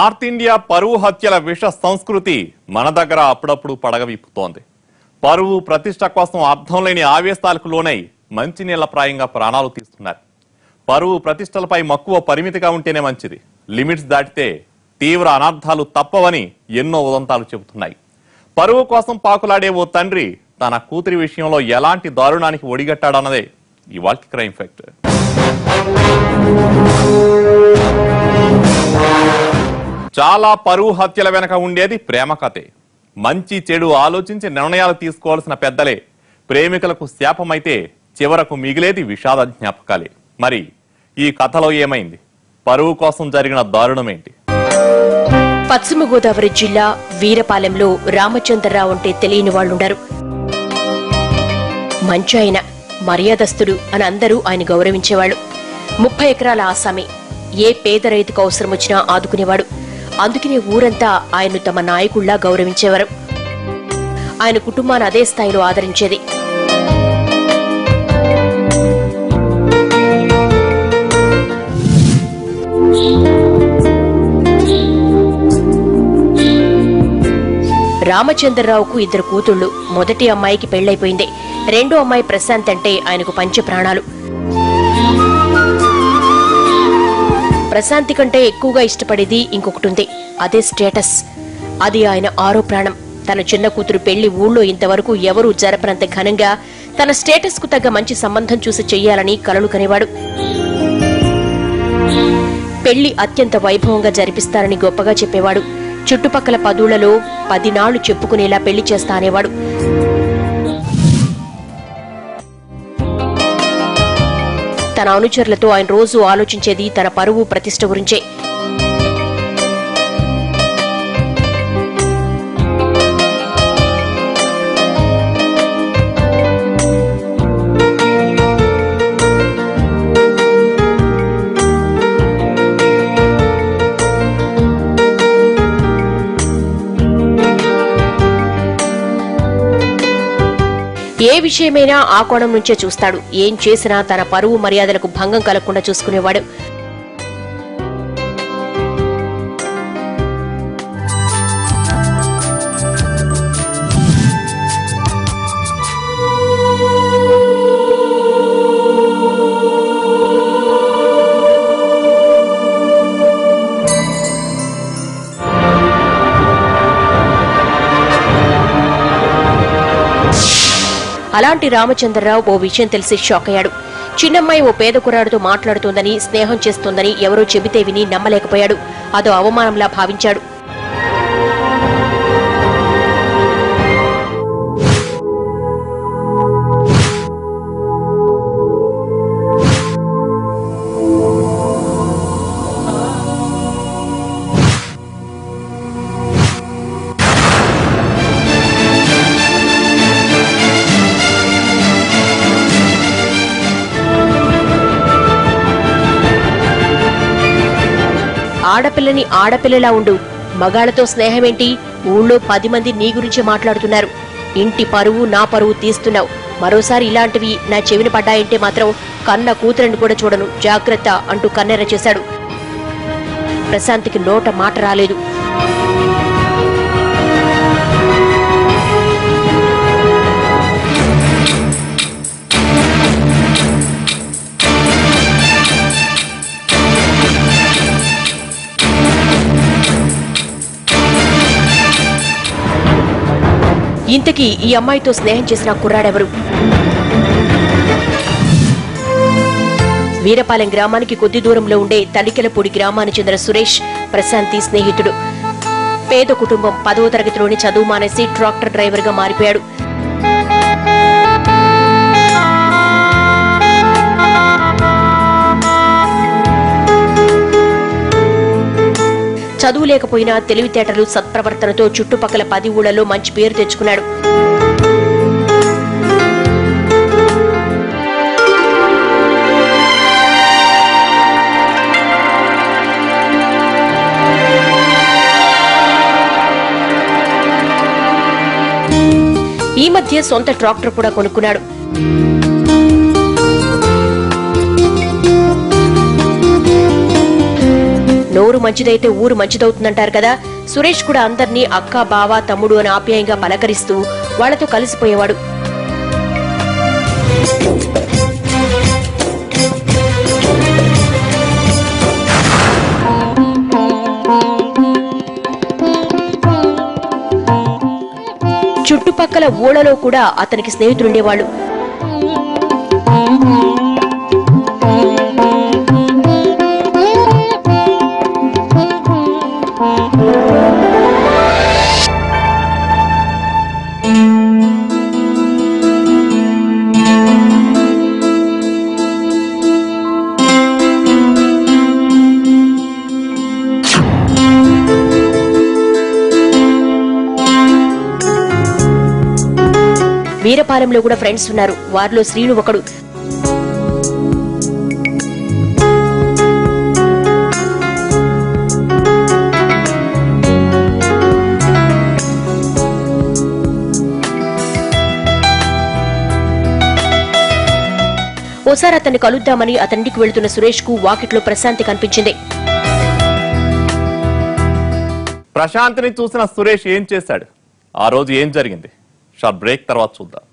North India పరువు హత్యల విష సంస్కృతి మన దగ్గర అప్పుడప్పుడు పడగవిప్పుతోంది. పరువు ప్రతిష్ట కోసం అర్థం లేని ఆవేశాలకు లోనై మంచినీళ్ల ప్రాయంగా ప్రాణాలు తీస్తున్నారు. పరువు ప్రతిష్టలపై మక్కువ పరిమితిగా ఉంటేనే మంచిది. లిమిట్స్ దాటితే తీవ్ర అనర్థాలు తప్పవని ఎన్నో ఉదంతాలు చెబుతున్నాయి. పరువు కోసం పాకులాడే ఓ తండ్రి తన కూతురి విషయంలో ఎలాంటి దారుణానికి ఒడిగట్టాడన్నదే ఇవాల్టి క్రైమ్ ఫ్యాక్టర్. చాలా పరువు హత్యల వెనక ఉండేది ప్రేమ కథే. మంచి చెడు ఆలోచించి నిర్ణయాలు తీసుకోవాల్సిన పెద్దలే ప్రేమికులకు శాపమైతే చివరకు మిగిలేది విషాద జ్ఞాపకాలే. మరి ఈ కథలో ఏమైంది? పరువు కోసం జరిగిన దారుణమేంటి? పశ్చిమ గోదావరి జిల్లా వీరపాలెంలో రామచంద్రరావు అంటే తెలియని వాళ్లుండరు. మంచి ఆయన, మర్యాదస్తుడు అని అందరూ ఆయన గౌరవించేవాళ్లు. 30 ఎకరాల ఆసామి. ఏ పేద రైతుకు అవసరం వచ్చినా ఆదుకునేవాడు. అందుకనే ఊరంతా ఆయన్ను తమ నాయకుళ్లా గౌరవించేవారు. ఆయన కుటుంబాన్ని అదే స్థాయిలో ఆదరించేది. రామచంద్రరావుకు 2 కూతుళ్లు. మొదటి అమ్మాయికి పెళ్లైపోయింది. రెండో అమ్మాయి ప్రశాంత్ అంటే ఆయనకు పంచ ప్రాణాలు. ప్రశాంతి కంటే ఎక్కువగా ఇష్టపడేది ఇంకొకటి. అదే స్టేటస్. అది ఆయన 6వ ప్రాణం. తన చిన్న కూతురు పెళ్లి ఊళ్ళో ఇంతవరకు ఎవరూ జరపనంత ఘనంగా తన స్టేటస్ కు తగ్గ మంచి సంబంధం చూసి చెయ్యాలని కలలు కనేవాడు. పెళ్లి అత్యంత వైభవంగా జరిపిస్తారని గొప్పగా చెప్పేవాడు. చుట్టుపక్కల పదుళ్లలో 10 నాళ్లు చెప్పుకునేలా పెళ్లి చేస్తా అనేవాడు. తన అనుచరులతో ఆయన రోజు ఆలోచించేది తన పరువు ప్రతిష్ట గురించే. ఏ విషయమైనా ఆ కోణం నుంచే చూస్తాడు. ఏం చేసినా తన పరువు మర్యాదలకు భంగం కలగకుండా చూసుకునేవాడు. అలాంటి రామచంద్రరావు ఓ విషయం తెలిసి షాక్ అయ్యాడు. చిన్నమ్మాయి ఓ పేద కుర్రాడితో మాట్లాడుతోందని, స్నేహం చేస్తోందని ఎవరో చెబితే విని నమ్మలేకపోయాడు. అదో అవమానంలా భావించాడు. ఆడపిల్లని ఆడపిల్లలా ఉండు, మగాళ్లతో స్నేహమేంటి? ఊళ్ళో 10 మంది నీ గురించి మాట్లాడుతున్నారు. ఇంటి పరువు నా పరువు తీస్తున్నావు. మరోసారి ఇలాంటివి నా చెవిన పడ్డాయంటే మాత్రం కన్న కూతురని కూడా చూడను, జాగ్రత్త అంటూ కన్నెర చేశాడు. ప్రశాంత్కి నోట మాట రాలేదు. ఇంతకీ ఈ అమ్మాయితో స్నేహం చేసిన కుర్రాడెవరు? వీరపాలెం గ్రామానికి కొద్ది దూరంలో ఉండే తలికెలపూడి గ్రామానికి చెందిన సురేష్ ప్రశాంతి స్నేహితుడు. పేద కుటుంబం. 10వ తరగతిలోని చదువు మానేసి ట్రాక్టర్ డ్రైవర్ గా మారిపోయాడు. చదువు లేకపోయినా తెలివితేటలు, సత్ప్రవర్తనతో చుట్టుపక్కల 10 ఊళ్లలో మంచి పేరు తెచ్చుకున్నాడు. ఈ మధ్య సొంత ట్రాక్టర్ కూడా కొనుక్కున్నాడు. నోరు మంచిదైతే ఊరు మంచిదవుతుందంటారు కదా. సురేష్ కూడా అందర్నీ అక్క, బావ, తమ్ముడు అని ఆప్యాయంగా పలకరిస్తూ వాళ్లతో కలిసిపోయేవాడు. చుట్టుపక్కల ఊళ్ళలో కూడా అతనికి స్నేహితులుండేవాళ్లు. వీరపాలెంలో కూడా ఫ్రెండ్స్ ఉన్నారు. వారిలో శ్రీను ఒకడు. ఓసారి అతన్ని కలుద్దామని అతనింటికి వెళుతున్న సురేష్ కు వాకిట్లో ప్రశాంతి కనిపించింది. ప్రశాంతిని చూసిన సురేష్ ఏం చేశాడు? ఆ రోజు ఏం జరిగింది? షార్ట్ బ్రేక్ తర్వాత చూద్దాం.